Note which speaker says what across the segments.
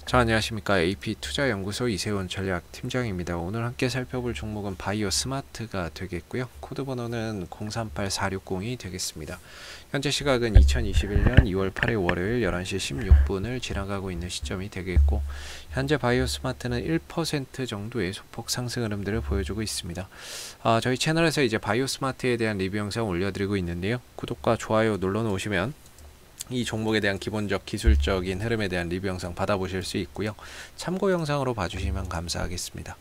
Speaker 1: 자, 안녕하십니까. AP투자연구소 이세훈 전략팀장입니다. 오늘 함께 살펴볼 종목은 바이오 스마트가 되겠고요. 코드 번호는 038460이 되겠습니다. 현재 시각은 2021년 2월 8일 월요일 11시 16분을 지나가고 있는 시점이 되겠고, 현재 바이오 스마트는 1% 정도의 소폭 상승 흐름들을 보여주고 있습니다. 저희 채널에서 이제 바이오 스마트에 대한 리뷰 영상 올려드리고 있는데요. 구독과 좋아요 눌러놓으시면 이 종목에 대한 기본적 기술적인 흐름에 대한 리뷰 영상 받아보실 수 있고요. 참고 영상으로 봐주시면 감사하겠습니다.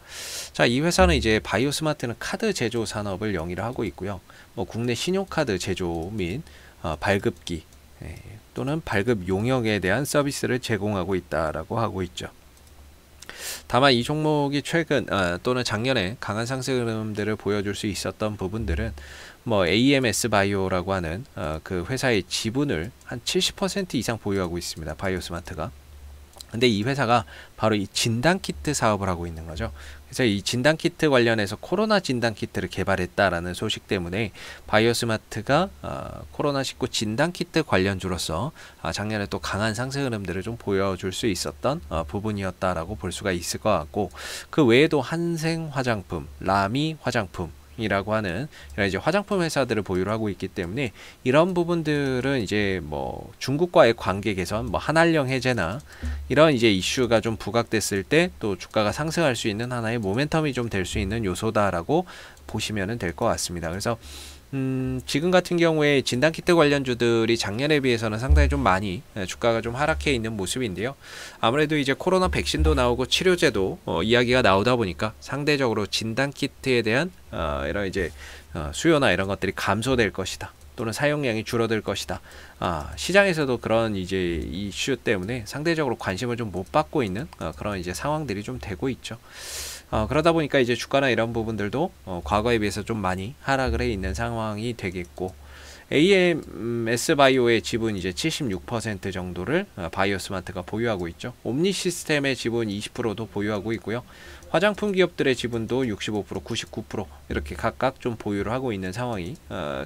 Speaker 1: 자, 이 회사는 이제 바이오 스마트는 카드 제조 산업을 영위를 하고 있고요. 국내 신용카드 제조 및 발급기 또는 발급 용역에 대한 서비스를 제공하고 있다라고 하고 있죠. 다만 이 종목이 최근 또는 작년에 강한 상승 흐름들을 보여줄 수 있었던 부분들은 AMS 바이오라고 하는 그 회사의 지분을 한 70% 이상 보유하고 있습니다. 바이오스마트가. 근데 이 회사가 바로 이 진단키트 사업을 하고 있는 거죠. 그래서 이 진단키트 관련해서 코로나 진단키트를 개발했다라는 소식 때문에 바이오스마트가 코로나19 진단키트 관련주로서 작년에 또 강한 상승 흐름들을 좀 보여줄 수 있었던 부분이었다라고 볼 수가 있을 것 같고, 그 외에도 한생 화장품, 라미 화장품 이라고 하는 이런 이제 화장품 회사들을 보유를 하고 있기 때문에 이런 부분들은 이제 중국과의 관계 개선, 한한령 해제나 이런 이제 이슈가 좀 부각됐을 때 또 주가가 상승할 수 있는 하나의 모멘텀이 좀 될 수 있는 요소다라고 보시면 될 것 같습니다. 그래서 지금 같은 경우에 진단키트 관련주들이 작년에 비해서는 상당히 좀 많이 주가가 좀 하락해 있는 모습인데요. 아무래도 이제 코로나 백신도 나오고 치료제도 이야기가 나오다 보니까 상대적으로 진단키트에 대한 이런 이제 수요나 이런 것들이 감소될 것이다. 또는 사용량이 줄어들 것이다. 시장에서도 그런 이제 이슈 때문에 상대적으로 관심을 좀 못 받고 있는 그런 이제 상황들이 좀 되고 있죠. 그러다 보니까 이제 주가나 이런 부분들도 과거에 비해서 좀 많이 하락을 해 있는 상황이 되겠고, AMS 바이오의 지분 이제 76% 정도를 바이오스마트가 보유하고 있죠. 옴니 시스템의 지분 20%도 보유하고 있고요. 화장품 기업들의 지분도 65%, 99% 이렇게 각각 좀 보유를 하고 있는 상황이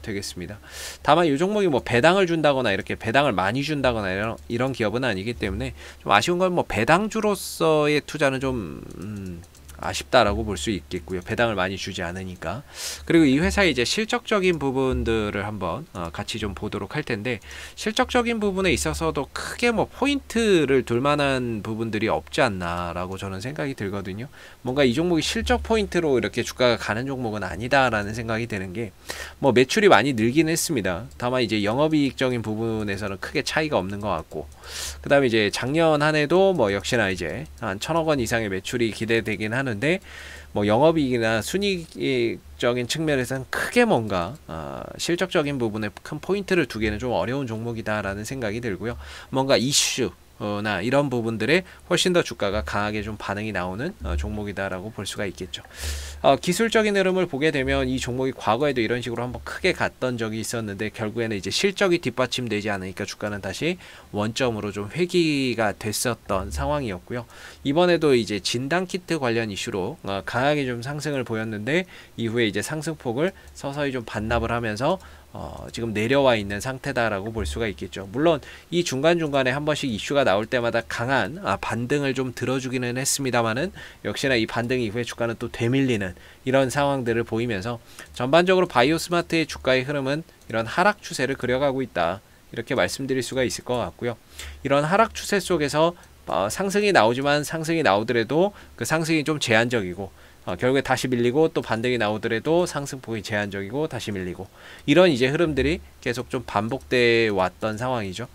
Speaker 1: 되겠습니다. 다만 이 종목이 배당을 준다거나 이렇게 배당을 많이 준다거나 이런 기업은 아니기 때문에 좀 아쉬운 건 배당주로서의 투자는 좀 아쉽다라고 볼 수 있겠고요. 배당을 많이 주지 않으니까. 그리고 이 회사의 이제 실적적인 부분들을 한번 같이 좀 보도록 할 텐데, 실적적인 부분에 있어서도 크게 포인트를 둘 만한 부분들이 없지 않나라고 저는 생각이 들거든요. 뭔가 이 종목이 실적 포인트로 이렇게 주가가 가는 종목은 아니다라는 생각이 드는 게, 매출이 많이 늘긴 했습니다. 다만 이제 영업이익적인 부분에서는 크게 차이가 없는 것 같고, 그 다음에 이제 작년 한 해도 역시나 이제 한 1,000억 원 이상의 매출이 기대되긴 하는데, 영업이익이나 순이익적인 측면에서는 크게 뭔가 실적적인 부분에 큰 포인트를 두기는 좀 어려운 종목이다라는 생각이 들고요. 뭔가 이슈 나 이런 부분들에 훨씬 더 주가가 강하게 좀 반응이 나오는 종목이다라고 볼 수가 있겠죠. 기술적인 흐름을 보게 되면 이 종목이 과거에도 이런 식으로 한번 크게 갔던 적이 있었는데, 결국에는 이제 실적이 뒷받침되지 않으니까 주가는 다시 원점으로 좀 회귀가 됐었던 상황이었고요. 이번에도 이제 진단키트 관련 이슈로 강하게 좀 상승을 보였는데, 이후에 이제 상승폭을 서서히 좀 반납을 하면서 지금 내려와 있는 상태다라고 볼 수가 있겠죠. 물론 이 중간중간에 한 번씩 이슈가 나올 때마다 강한 반등을 좀 들어주기는 했습니다만은, 역시나 이 반등 이후에 주가는 또 되밀리는 이런 상황들을 보이면서 전반적으로 바이오스마트의 주가의 흐름은 이런 하락 추세를 그려가고 있다, 이렇게 말씀드릴 수가 있을 것 같고요. 이런 하락 추세 속에서 상승이 나오지만, 상승이 나오더라도 그 상승이 좀 제한적이고, 결국에 다시 밀리고 또 반등이 나오더라도 상승폭이 제한적이고 다시 밀리고, 이런 이제 흐름들이 계속 좀 반복돼 왔던 상황이죠.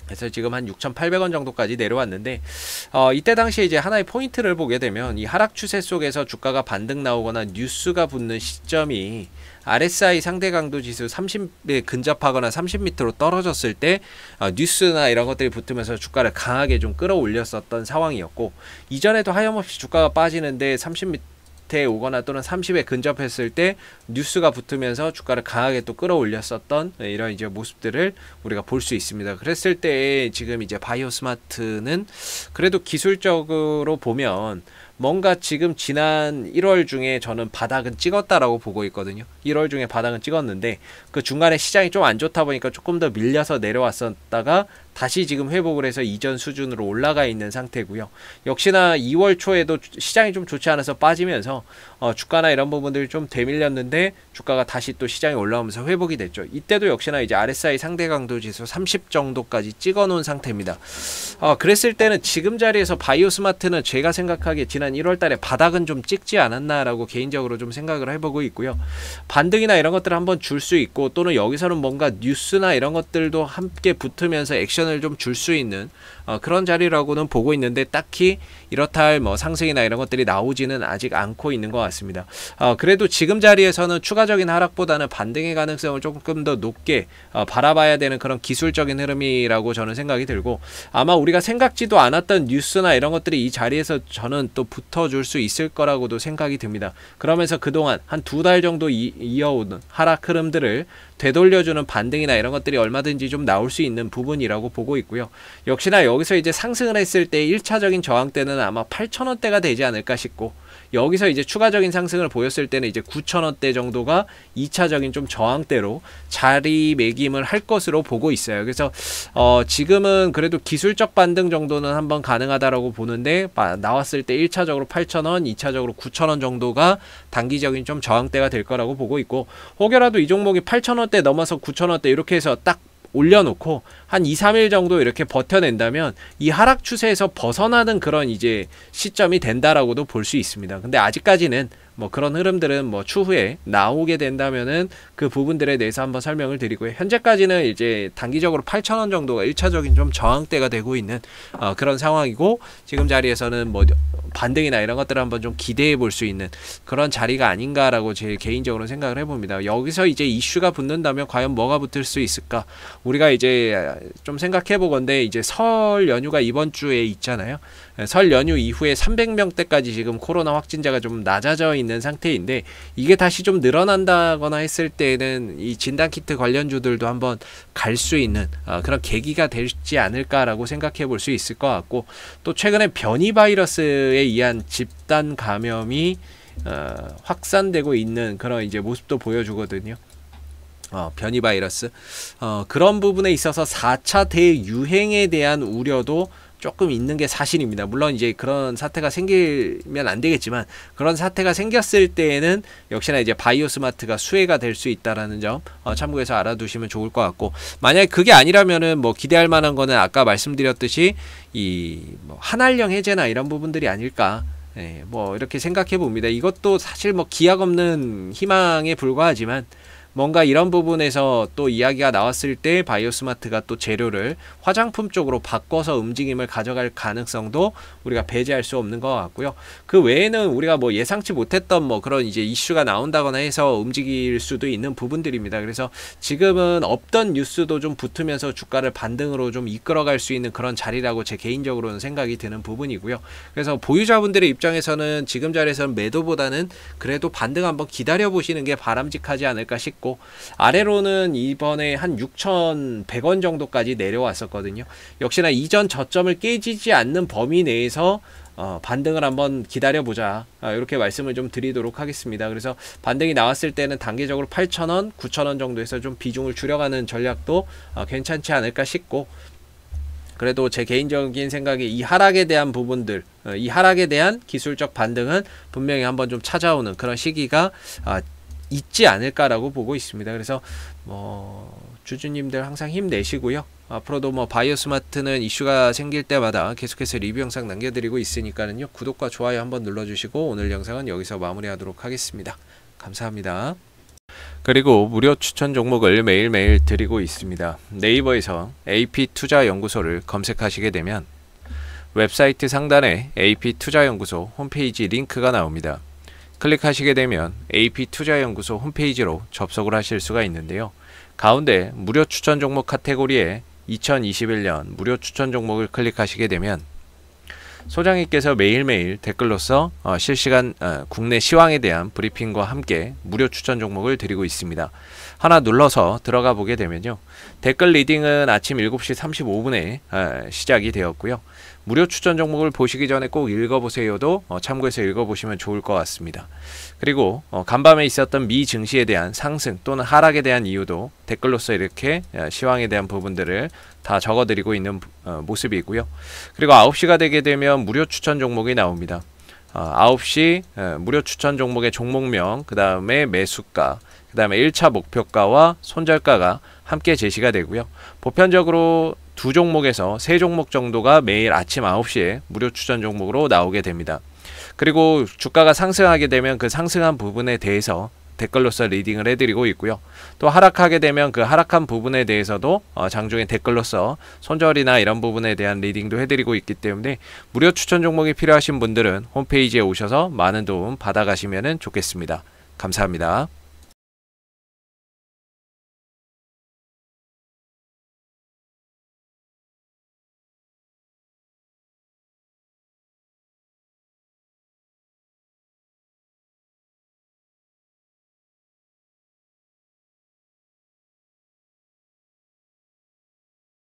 Speaker 1: 그래서 지금 한 6,800원 정도까지 내려왔는데, 이때 당시에 이제 하나의 포인트를 보게 되면, 이 하락 추세 속에서 주가가 반등 나오거나 뉴스가 붙는 시점이 RSI 상대 강도 지수 30에 근접하거나 30m로 떨어졌을 때 뉴스나 이런 것들이 붙으면서 주가를 강하게 좀 끌어올렸었던 상황이었고, 이전에도 하염없이 주가가 빠지는데 30m 오거나 또는 30에 근접했을 때 뉴스가 붙으면서 주가를 강하게 또 끌어올렸었던 이런 이제 모습들을 우리가 볼 수 있습니다. 그랬을 때 지금 이제 바이오스마트는 그래도 기술적으로 보면 뭔가 지금 지난 1월 중에 저는 바닥은 찍었다라고 보고 있거든요. 1월 중에 바닥은 찍었는데 그 중간에 시장이 좀 안 좋다 보니까 조금 더 밀려서 내려왔었다가 다시 지금 회복을 해서 이전 수준으로 올라가 있는 상태고요. 역시나 2월 초에도 시장이 좀 좋지 않아서 빠지면서 주가나 이런 부분들이 좀 되밀렸는데 주가가 다시 또 시장에 올라오면서 회복이 됐죠. 이때도 역시나 이제 RSI 상대 강도 지수 30 정도까지 찍어 놓은 상태입니다. 그랬을 때는 지금 자리에서 바이오스마트는 제가 생각하기에 지난 1월 달에 바닥은 좀 찍지 않았나라고 개인적으로 좀 생각을 해보고 있고요. 반등이나 이런 것들을 한번 줄 수 있고 또는 여기서는 뭔가 뉴스나 이런 것들도 함께 붙으면서 액션을 좀 줄 수 있는 그런 자리라고는 보고 있는데 딱히 이렇다 할 뭐 상승이나 이런 것들이 나오지는 아직 않고 있는 것 같습니다. 그래도 지금 자리에서는 추가적인 하락보다는 반등의 가능성을 조금 더 높게 바라봐야 되는 그런 기술적인 흐름이라고 저는 생각이 들고 아마 우리가 생각지도 않았던 뉴스나 이런 것들이 이 자리에서 저는 또 붙어줄 수 있을 거라고도 생각이 듭니다. 그러면서 그동안 한 2달 정도 이어오는 하락 흐름들을 되돌려주는 반등이나 이런 것들이 얼마든지 좀 나올 수 있는 부분이라고 보고 있고요. 역시나 여기서 이제 상승을 했을 때 1차적인 저항대는 아마 8,000원대가 되지 않을까 싶고 여기서 이제 추가적인 상승을 보였을 때는 이제 9,000원대 정도가 2차적인 좀 저항대로 자리매김을 할 것으로 보고 있어요. 그래서 지금은 그래도 기술적 반등 정도는 한번 가능하다라고 보는데 나왔을 때 1차적으로 8,000원, 2차적으로 9,000원 정도가 단기적인 좀 저항대가 될 거라고 보고 있고 혹여라도 이 종목이 8,000원대 넘어서 9,000원대 이렇게 해서 딱 올려놓고 한 2, 3일 정도 이렇게 버텨낸다면 이 하락 추세에서 벗어나는 그런 이제 시점이 된다라고도 볼 수 있습니다. 근데 아직까지는 뭐 그런 흐름들은 뭐 추후에 나오게 된다면은 그 부분들에 대해서 한번 설명을 드리고요. 현재까지는 이제 단기적으로 8,000원 정도가 1차적인 좀 저항대가 되고 있는 그런 상황이고 지금 자리에서는 뭐 반등이나 이런 것들을 한번 좀 기대해 볼 수 있는 그런 자리가 아닌가라고 제 개인적으로 생각을 해봅니다. 여기서 이제 이슈가 붙는다면 과연 뭐가 붙을 수 있을까? 우리가 이제 좀 생각해 보건데 이제 설 연휴가 이번 주에 있잖아요. 설 연휴 이후에 300명대까지 지금 코로나 확진자가 좀 낮아져 있는 상태인데 이게 다시 좀 늘어난다거나 했을 때는 이 진단키트 관련주들도 한번 갈 수 있는 그런 계기가 되지 않을까라고 생각해 볼 수 있을 것 같고 또 최근에 변이 바이러스에 의한 집단 감염이 확산되고 있는 그런 이제 모습도 보여주거든요. 변이 바이러스 그런 부분에 있어서 4차 대유행에 대한 우려도 조금 있는 게 사실입니다. 물론 이제 그런 사태가 생기면 안 되겠지만 그런 사태가 생겼을 때에는 역시나 이제 바이오스마트가 수혜가 될 수 있다라는 점 참고해서 알아두시면 좋을 것 같고 만약에 그게 아니라면은 뭐 기대할 만한 거는 아까 말씀드렸듯이 이 뭐 한알령 해제나 이런 부분들이 아닐까. 예, 뭐 이렇게 생각해 봅니다. 이것도 사실 뭐 기약 없는 희망에 불과하지만 뭔가 이런 부분에서 또 이야기가 나왔을 때 바이오스마트가 또 재료를 화장품 쪽으로 바꿔서 움직임을 가져갈 가능성도 우리가 배제할 수 없는 것 같고요. 그 외에는 우리가 뭐 예상치 못했던 뭐 그런 이제 이슈가 나온다거나 해서 움직일 수도 있는 부분들입니다. 그래서 지금은 없던 뉴스도 좀 붙으면서 주가를 반등으로 좀 이끌어갈 수 있는 그런 자리라고 제 개인적으로는 생각이 드는 부분이고요. 그래서 보유자분들의 입장에서는 지금 자리에서는 매도보다는 그래도 반등 한번 기다려 보시는 게 바람직하지 않을까 싶고 아래로는 이번에 한 6,100원 정도까지 내려왔었거든요. 역시나 이전 저점을 깨지지 않는 범위 내에서 반등을 한번 기다려보자 이렇게 말씀을 좀 드리도록 하겠습니다. 그래서 반등이 나왔을 때는 단계적으로 8,000원, 9,000원 정도에서 좀 비중을 줄여가는 전략도 괜찮지 않을까 싶고 그래도 제 개인적인 생각에 이 하락에 대한 부분들 이 하락에 대한 기술적 반등은 분명히 한번 좀 찾아오는 그런 시기가 있지 않을까라고 보고 있습니다. 그래서 뭐 주주님들 항상 힘내시고요. 앞으로도 뭐 바이오스마트는 이슈가 생길 때마다 계속해서 리뷰 영상 남겨드리고 있으니까는요. 구독과 좋아요 한번 눌러주시고 오늘 영상은 여기서 마무리하도록 하겠습니다. 감사합니다. 그리고 무료 추천 종목을 매일매일 드리고 있습니다. 네이버에서 AP투자연구소를 검색하시게 되면 웹사이트 상단에 AP투자연구소 홈페이지 링크가 나옵니다. 클릭하시게 되면 AP투자연구소 홈페이지로 접속을 하실 수가 있는데요. 가운데 무료 추천 종목 카테고리에 2021년 무료 추천 종목을 클릭하시게 되면 소장님께서 매일매일 댓글로서 실시간 국내 시황에 대한 브리핑과 함께 무료 추천 종목을 드리고 있습니다. 하나 눌러서 들어가 보게 되면요. 댓글 리딩은 아침 7시 35분에 시작이 되었고요. 무료 추천 종목을 보시기 전에 꼭 읽어보세요도 참고해서 읽어보시면 좋을 것 같습니다. 그리고 간밤에 있었던 미 증시에 대한 상승 또는 하락에 대한 이유도 댓글로서 이렇게 시황에 대한 부분들을 다 적어드리고 있는 모습이고요. 그리고 9시가 되게 되면 무료 추천 종목이 나옵니다. 9시 무료 추천 종목의 종목명, 그 다음에 매수가, 그 다음에 1차 목표가와 손절가가 함께 제시가 되고요. 보편적으로 두 종목에서 세 종목 정도가 매일 아침 9시에 무료 추천 종목으로 나오게 됩니다. 그리고 주가가 상승하게 되면 그 상승한 부분에 대해서 댓글로서 리딩을 해드리고 있고요. 또 하락하게 되면 그 하락한 부분에 대해서도 장중에 댓글로서 손절이나 이런 부분에 대한 리딩도 해드리고 있기 때문에 무료 추천 종목이 필요하신 분들은 홈페이지에 오셔서 많은 도움 받아가시면 좋겠습니다. 감사합니다.